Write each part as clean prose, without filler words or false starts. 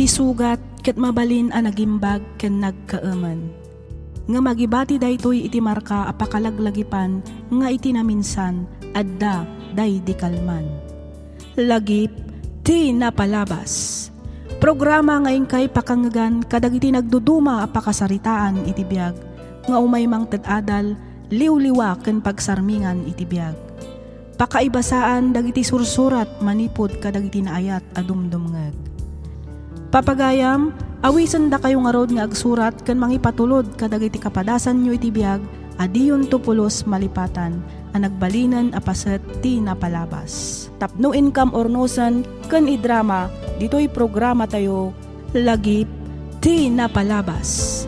iti sugat ket mabalin a nagimbag ken nagkaaman. Nga magibati daytoy iti marka a pakalaglagipan nga iti naminsan adda day di kalman. Lagip ti napalabas. Programa nga ingkay pakangagan kadagiti nagduduma a pakasaritaan iti biag nga umay mang ted-adal liwliwa ken pagsarmingan iti biag. Pakaibasaan dagiti sursurat manipod kadagiti naayat a dumdumngeg. Papagayam, awisan da kayo nga rod nga agsurat ken mangipatulod kadagiti kapadasan nyo iti biag adiyon tupulos malipatan a nagbalinan a paset ti napalabas. Tapno income ornosan ken idrama ditoy programa tayo lagip ti napalabas.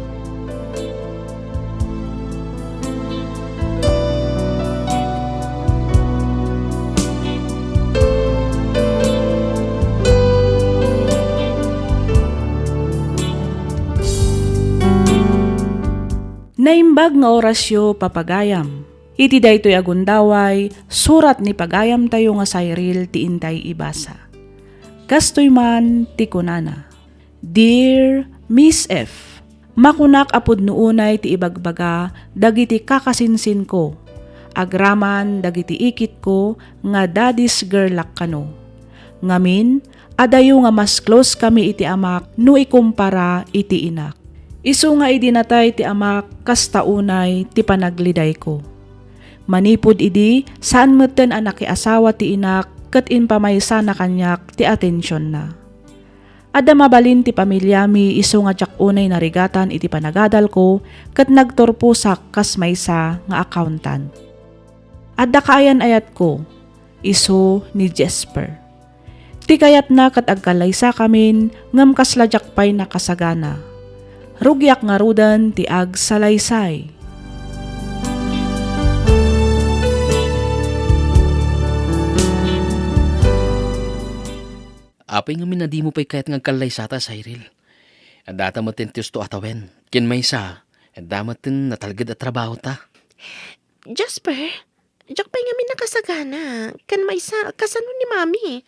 Naimbag nga orasyo papagayam. Iti daytoy agundaway, surat ni pagayam tayo nga Cyril ti intay ibasa. Kastoy man ti kunana. Dear Miss F, makunak apod nuunay ti ibagbaga dagiti kakasinsin ko. Agraman dagiti ikit ko nga daddy's girlak kano. Ngamin, adayo nga mas close kami iti amak no ikumpara iti inak. Isu nga idinatay ti amak kastaunay ti panagliday ko. Manipod idi saan meten anak asawa ti inak ket inpamaysa na kanyak ti atensyon na. Adda mabalin ti pamilyami isu nga tsakunay narigatan iti panagadal ko ket nagturpusak kas maysa nga accountant. Adda kaayan ayat ko isu ni Jesper. Ti kayat na ket agkalaysa kamin ngem kasladyak pay nakasagana. Rugyak nga rudan ti ag salaysay. Apay nga minadi mo pa'y kayat ngagkalay sata, Cyril. At data mo tintius to atawen. Kin may sa, at damat tin natalgad at trabaho ta. Jasper, jak pa'y nga minakasagana. Kan may sa, kasano ni mami.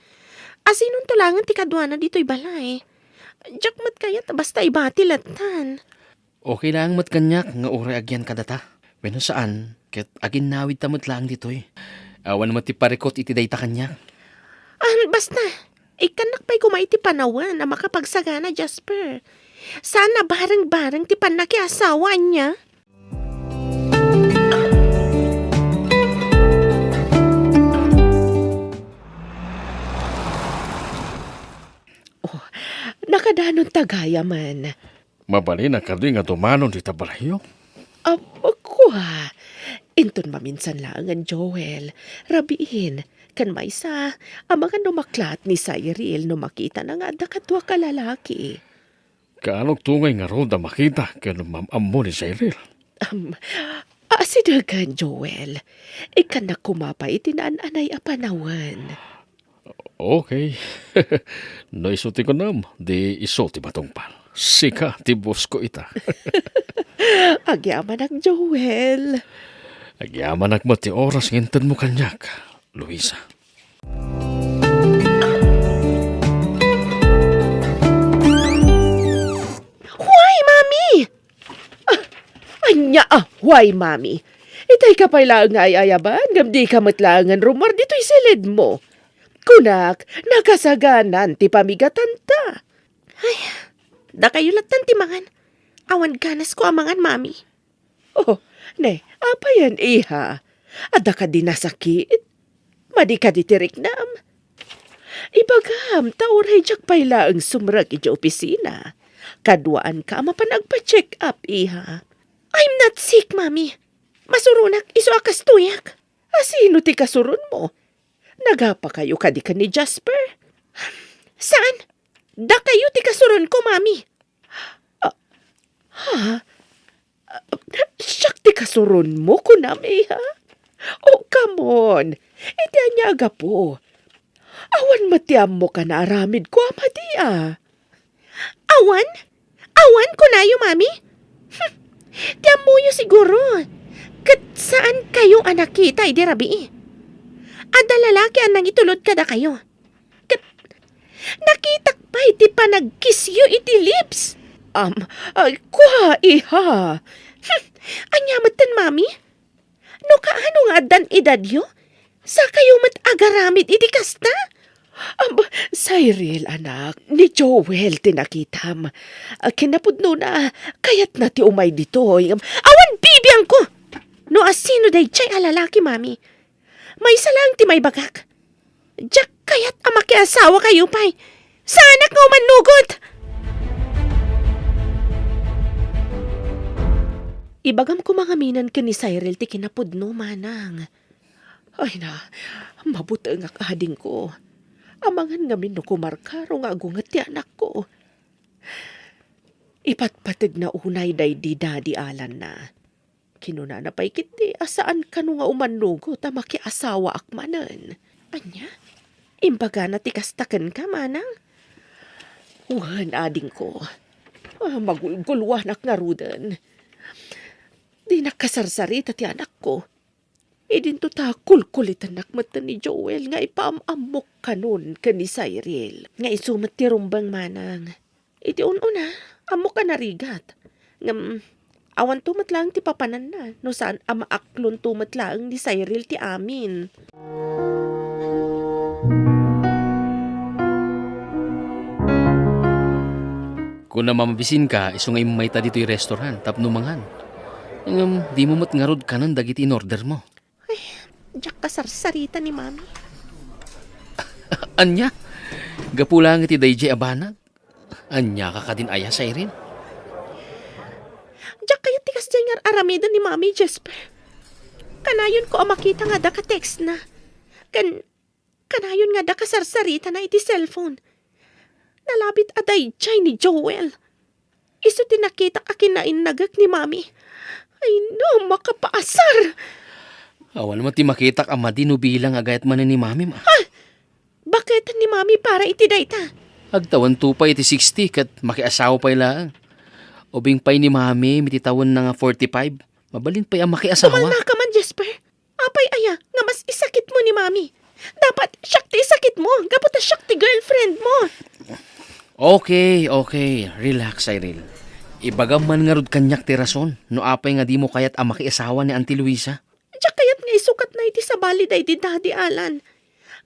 Asinon tulangan ti kadwana dito'y balay. Jak mat kayat basta ibati latan. Okay lang mat kanyak nga uray agyan kadata. Bueno saan, ket agin nawid tamot lang dito'y. Awan mo ti parikot iti dayta kanyak. Basta, ikanak pa'y kumaiti panawan na makapagsagana, Jasper. Sana bareng-bareng ti panakiasawa niya. Nakadanon tagaya man. Mabali na kadi nga tumanon di tabalayo. Ako inton maminsan lang ang Joel. Rabiin, kan may sa, ang mga numaklat ni Cyril no makita na nga da katwa kalalaki. Kaanong tungay nga ron da makita kaya mamamo ni Cyril. Sidagan, Joel. Ikan na kumapay itinaan-anay a panawan. Okay. No isuti ko nam, di isuti matungpal. Sika, tibos ko ita. Agyaman ang Joel. Agyaman nagmati oras ngintan mo kanyak, Luisa. Huway, Mami! Anya, huway, Mami. Itay ka pala nga ayaban, gamdi ka matlangan rumor dito'y silid mo. Kunak, nakasaganan ti pamigatan ta. Ay, da kayo latan ti mangan. Awan ganas ko amangan, Mami. Oh, ne, apa yan, iha? Ada ka din nasakit? Madi ka ditirik nam. Ibagam, tauray jak payla ang sumrag iti opisina. Kadwaan ka mapanagpa-check up, iha. I'm not sick, Mami. Masurunak, iso akas tuyak. Asino ti kasurun mo? Nagapa kayo kadi ka ni Jasper? Saan? Da kayo ti kasurun ko, Mami. Siyak ti kasurun mo, kunami, ha? Oh, come on. Iti anyaga po. Awan matiam mo ka na aramid ko, amadi, Awan? Awan ko na yung, Mami? Tiam mo yung siguro. Kat saan kayong anak kita, idi rabi? Ada lalaki ang nangitulod ka da kayo. Kat nakita pa iti panagkisyo iti lips. Kwa iha. Anyamatan, mami? No kaano nga dan edadyo? Sa kayo mat agaramid iti kasta? Cyril, anak, ni Joel tinakitam. Kinapudno na, kayat na ti umay dito. Awan bibiyang ko! No asino day chay alalaki, mami. May salang ti may bagak. Diyak kayat amakiasawa kayo, pay. Sa anak nga umanugot! Ibagam ko mga minan ka ni Cyril ti kinapudno, manang. Ay na, mabuti nga kahading ko. Amangan nga min no kumarkaro nga agungat ti anak ko. Ipatpatid na unay day di Daddy Alan na. Kinuna na pa'y kiti, asaan ka no nga umanugo ta makiasawa akmanan. Anya, imbaga na tikastakan ka, manang. Uhan ading ko. Magulgulwanak nga rudan. Di nakasarsari ti anak ko. Idinto ta kulkulitan nakmatan ni Joel nga ipaamamok kanon ka ni Cyril. Nga isumat ti rumbang, manang. Iti ununa, amok ka narigat. Awan tumat lang ti papanan na. No saan amaaklon tumat lang ni Cyril ti amin. Kung namamabisin ka, iso nga imayta dito'y restaurant, tapno mangan. Di mo matngarod ka ng dagiti in order mo. Diyak kasarsarita ni mami. Anya? Gapulang iti dayjay abanag. Anya ka din aya, Cyril? Diyak kaya tikas dyan nga aramida ni mami, Jesper. Kanayon ko makita nga da ka text na. Kanayon nga da kasarsarita na iti cellphone. Nalabit aday chay ni Joel. Iso tinakita ka kinain nagak ni mami. Ay no, makapaasar. Awan mo ti makitak ama dino bilang agayat man ni mami ma. Bakit ni mami para iti dayta? Agtawan tupay iti 60 kat makiasawa pa lang. Ubing pay ni mami mititawan na nga 45. Mabalin pa'y ang makiasawa. Tumal na ka man, Jesper. Apay aya, nga mas isakit mo ni mami. Dapat siyak ti isakit mo. Gaputa siyak ti girlfriend mo. Okay. Relax, Cyril. Ibagam man nga rod kanyak ti rason. No apay nga di mo kayat ang makiasawa ni Auntie Luisa. Diyak kayat nga isukat na iti sa bali day di Daddy Alan.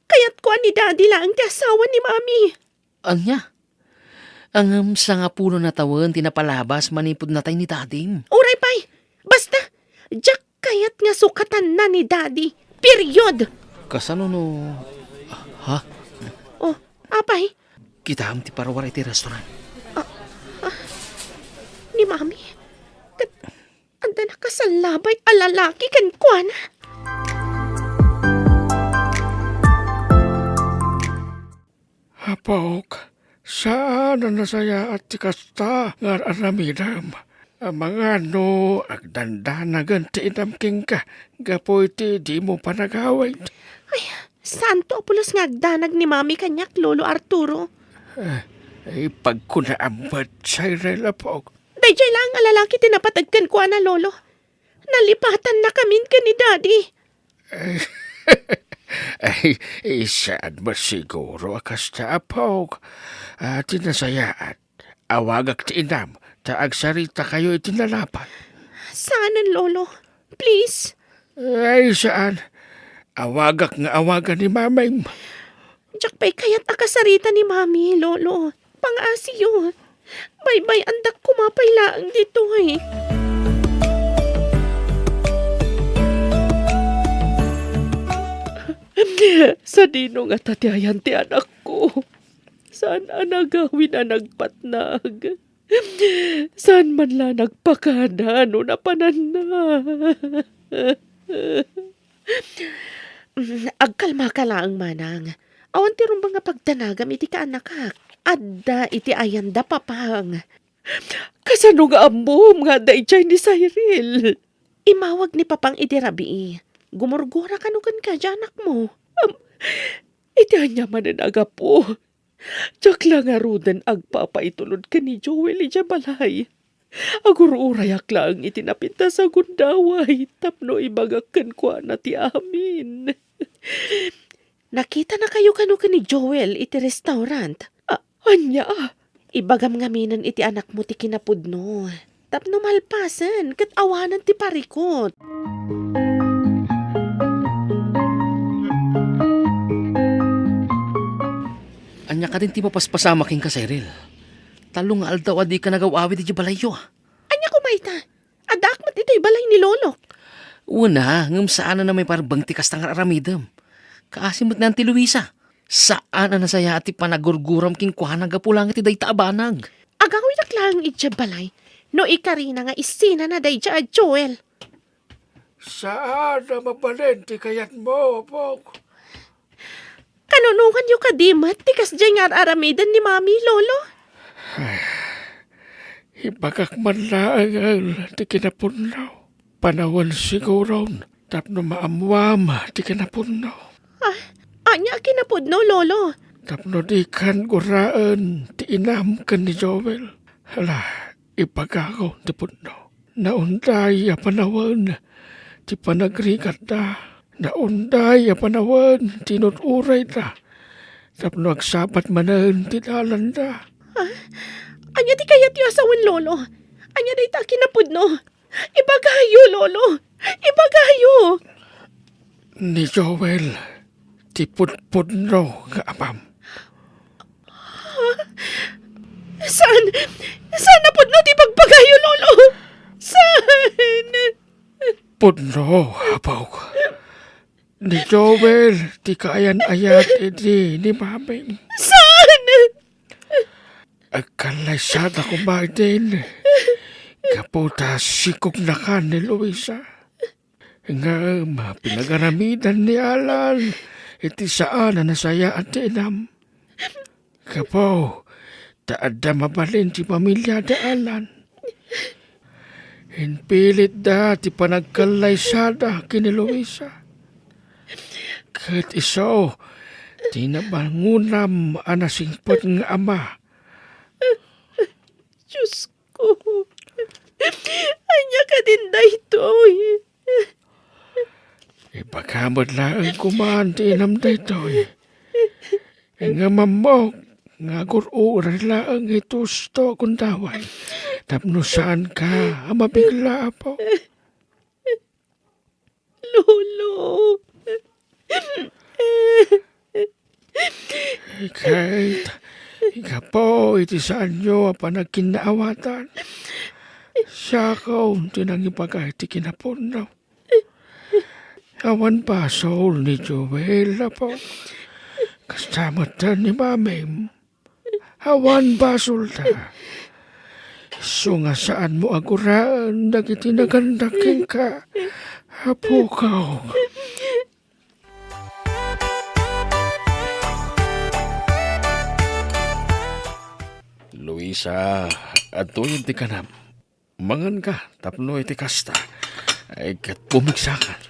Kayat ko ni Daddy lang ti asawa ni mami. Anya? Ang sa nga puno na tawan, tinapalabas, manipod na tayo ni Dadim. Uray pay. Basta, diyak kayat nga sukatan na ni Daddy. Period. Kasano no... Ha? Oh, apay. Kita ti parawar iti restaurant. Ni mami. Anda na kasalabay alalaki kan kuan. Hapok, saan na nasaya at tikasta nga aramidam? Mga no, agdandanagan ti inamking ka, gapoy ti di mo panagaway. Ay, saan to apulos nga agdanag ni mami kanyak, Lolo Arturo? Ay, pagkunaambat sa irelapok. Dayjay lang ang lalaki tinapatagkan ko na, Lolo. Nalipatan na kamin ka ni Daddy. Ay, saan ba siguro akas ta apok? Tinasayaat, awagak ti inam, taag sarita kayo itinalapan. Saanan, Lolo? Please? Ay, saan? Awagak nga awagan ni mamay mo. Diyak pa'y kaya't akasarita ni mami, Lolo. Pang-asiyo. Bye-bye, andak kumapay laang dito eh. Sa dino nga tatiayan ti anak ko. Saan anagawin na nagpatnag? Saan man la nagpakada no napanan na? Agkalma ka lang, manang. Awan ti rumbang nga pagtanagam iti ka anak ha. Adda iti ayanda papang. Kasano nga ambom nga dayjay ni Cyril? Imawag ni papang iti rabi. Gumurgura ka nukan ka anak mo. Iti anya mananaga po. Diyak lang nga rudan agpapaitulod ka ni Joel iti balay. Agururayak lang iti napinta sa gundaway. Tapno ibagakan ko na ti amin. Nakita na kayo kanu ka ni Joel iti restaurant. Anya, ibagam ngaminan iti anak mo ti kinapudno. Tapno malpasan, kat awanan ti parikot. Anya ka din ti mapaspasama king ka, Cyril. Talong nga aldaw adi ka nagawawid di balayo. Anya ko maita, adak mat ito'y balay ni Lolo. Una, ngam saan na may parang tikas tang aramidam. Kaasimot na ti Luisa. Saan na nasaya ati panagurguram king kuhanag apulang iti day taabanag. Agaw lang itya balay, no ikarina nga isina na day dya at Joel. Saan na mabalenti kayat mo, Pog? Kanunungan yung kadimat, tikas dyan nga aramidan ni Mami, Lolo. Ibagak man laang ti kinapunaw. Panawan siguro, tapno maamwam ti kinapunaw. Anya kinapudno, Lolo. Tapno di kan guraan ti inam kan ni Joel. Hala, ipagaw ti puno. Naunday a panawan ti panagrigat da. Naunday a panawan ti nuturay da. Tapno agsabat manan ti dalan da. Anya di kayat yung asawan, Lolo. Anya day ta kinapudno. Ibagayo, Lolo. Ibagayo. Ni Joel, ti pudpudno nga amam. Saan? Saan na pudno ti pagpagayo, Lolo? Saan? Pudno, apaw. Ni Joel, ti kayan ayat edi ni maming. Saan? Agkalaysada ko ba din. Kaputa sikog na ka ni Luisa. Nga pinag-aramidan ni Alan. Iti saan na nasaya at inam. Kapo, taada mabalin ti pamilya da Alan. Hinpilit da ti panagkalaysada kini Luisa. Kat iso, ti nabangunam anasingpot nga ama. Diyos ko. Anya ka din daytoy. Ipakamot lang kumaan ti inam daytoy. Nga mamok, nga gururan lang itusto kung daway. Tapno saan ka, mabigla po. Lolo. Kahit, ika po, iti saan nyo panagkinaawatan. Siya ko, tinang ipagay ti kinapunaw. Awan pa, soul ni Joel po. Kastamat na ni Mamim. Awan ba, sulta? So nga saan mo aguraan, nagiti nagandaking ka. Apo ka. Luisa, ato yung ti kanam. Mangan ka, tapno iti kasta. Ay kat pumiksakan.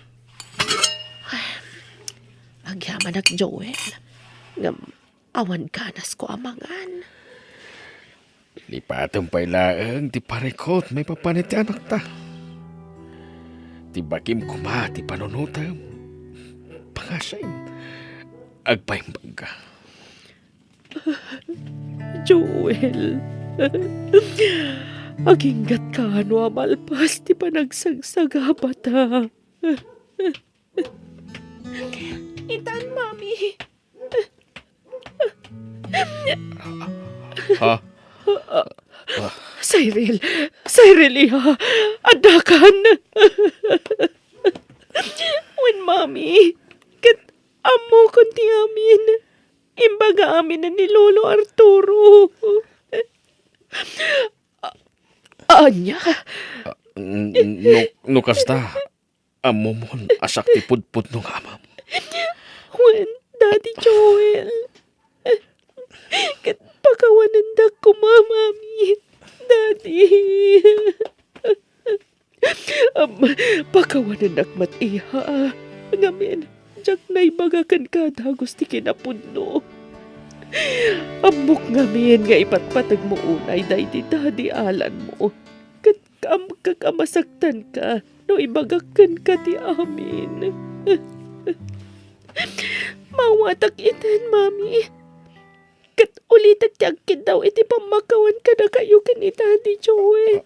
Agyaman ak Joel. Ngam, awan ganas ko amangan. Lipatang pailaang ti parikot may papanit ti anak ta. Ti bakim kuma ti panunutam. Pangasain. Agpaimbag ka. Joel. Aginggat ka ano amalpas ti panagsagsagaba ta. Itan, Mami. Ha? Cyril, iha. Adakan. When, Mami, kat amo kunti amin. Imbaga amin na ni Lolo Arturo. Anya? No kasta, amomon asak ti pudpud nung amam. When, Daddy Joel. Kat pakawanan da ko, Mami. Daddy. Pakawanan dak mat iha. Ngamin, jak na ibagakan ka dagos ti kinapudno. Amok ngamin nga ipatpatag mo unay day di Daddy Alan mo. Kat kakamasaktan ka no ibagakan ka ti amin. Mawatak itan, Mami. Kat uli nagpilitak ti agkid daw iti pamakawan ka na kayo kanita ni Joel.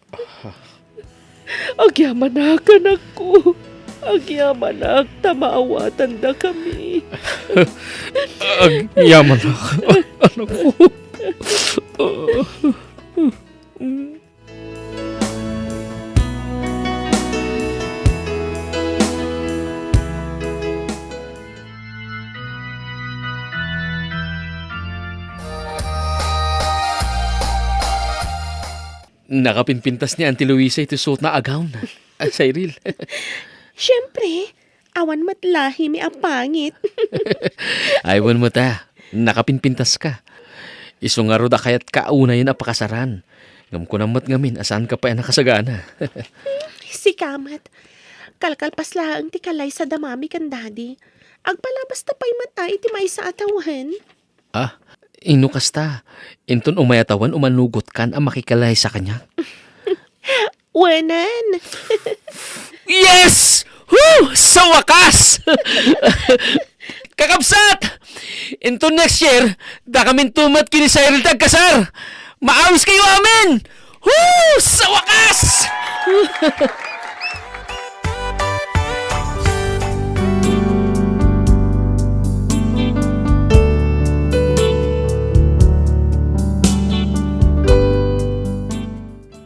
Agyaman anak ko. Agyaman tamaawatan da kami. Yaman na, anak ko. Nakapinpintas ni Auntie Luisa ito suot na agaw na. Cyril. Siyempre, awan matlahi mi apangit. Aywan mo ta. Nakapinpintas ka. Iso nga roda kaya't kauna yun apakasaran. Ngam ko namat ngamin, asan ka pa yan nakasagana. Si Kamat, kalkalpas lang ti kalay sa damami kan daddy. Agpalabas ta pa'y mata iti may sa atawahan. Ah, inukas ta. Inton umayatawan umanugot kan ang makikalay sa kanya. Wanan! Yes! Woo! Sa wakas! Kakabsat! Into next year, da kami tumat kini Cyril tagkasar. Maawis kayo amin! Woo! Sa wakas!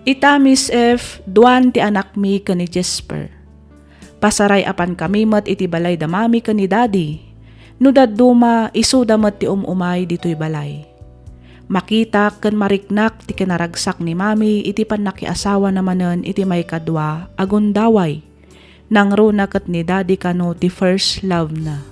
Ita Miss F, duan ti anak mi ka ni Jesper. Pasaray apan kami mat iti balay da mami ka ni daddy. No dadduma iso damat ti umay dito'y balay. Makita ken mariknak ti kinaragsak ni mami iti panakiasawa namanen iti may kadwa agundaway. Nang runa ket ni daddy kano ti first love na.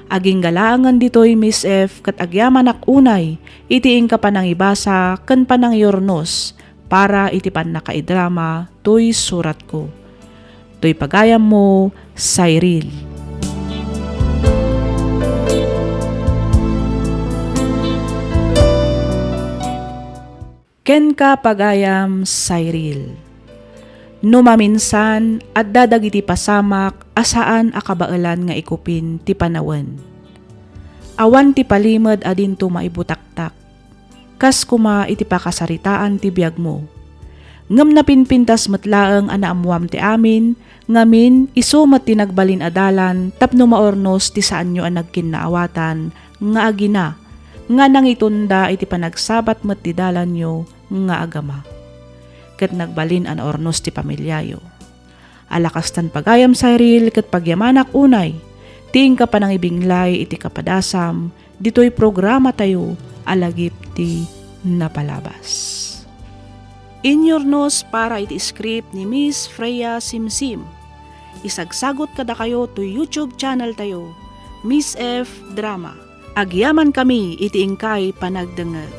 Aging galangan dito'y Miss F ket agyaman ak unay iti ingka panang ibasa ken panang yornos para iti panakaidrama to'y surat ko. To'y pagayam mo, Cyril. Ken ka pagayam, Cyril. Numaminsan at dadag iti pasamak asaan akabailan nga ikupin ti panawen. Awan ti palimad adin to maibutaktak. Kas kuma iti pakasaritaan ti biyag mo. Ngam na pinpintas matlaeng anaamuam ti amin, ngamin iso mat tinagbalin adalan tapno maornos ti saan nyo ang nagkinaawatan, nga agina, nga nang itunda iti panagsabat mat ti dalan nyo, nga agama. Ket nagbalin an ornos ti pamilyayo. Alakas tan pagayam Cyril ket pagyamanak unay, tiing ka panang ibinglay iti kapadasam, dito'y programa tayo, alagip ti napalabas. Inyornos para iti script ni Miss Freya Simsim. Isagsagot kada kayo to YouTube channel tayo, Miss F Drama. Agyaman kami iti ingkay panagdengeg.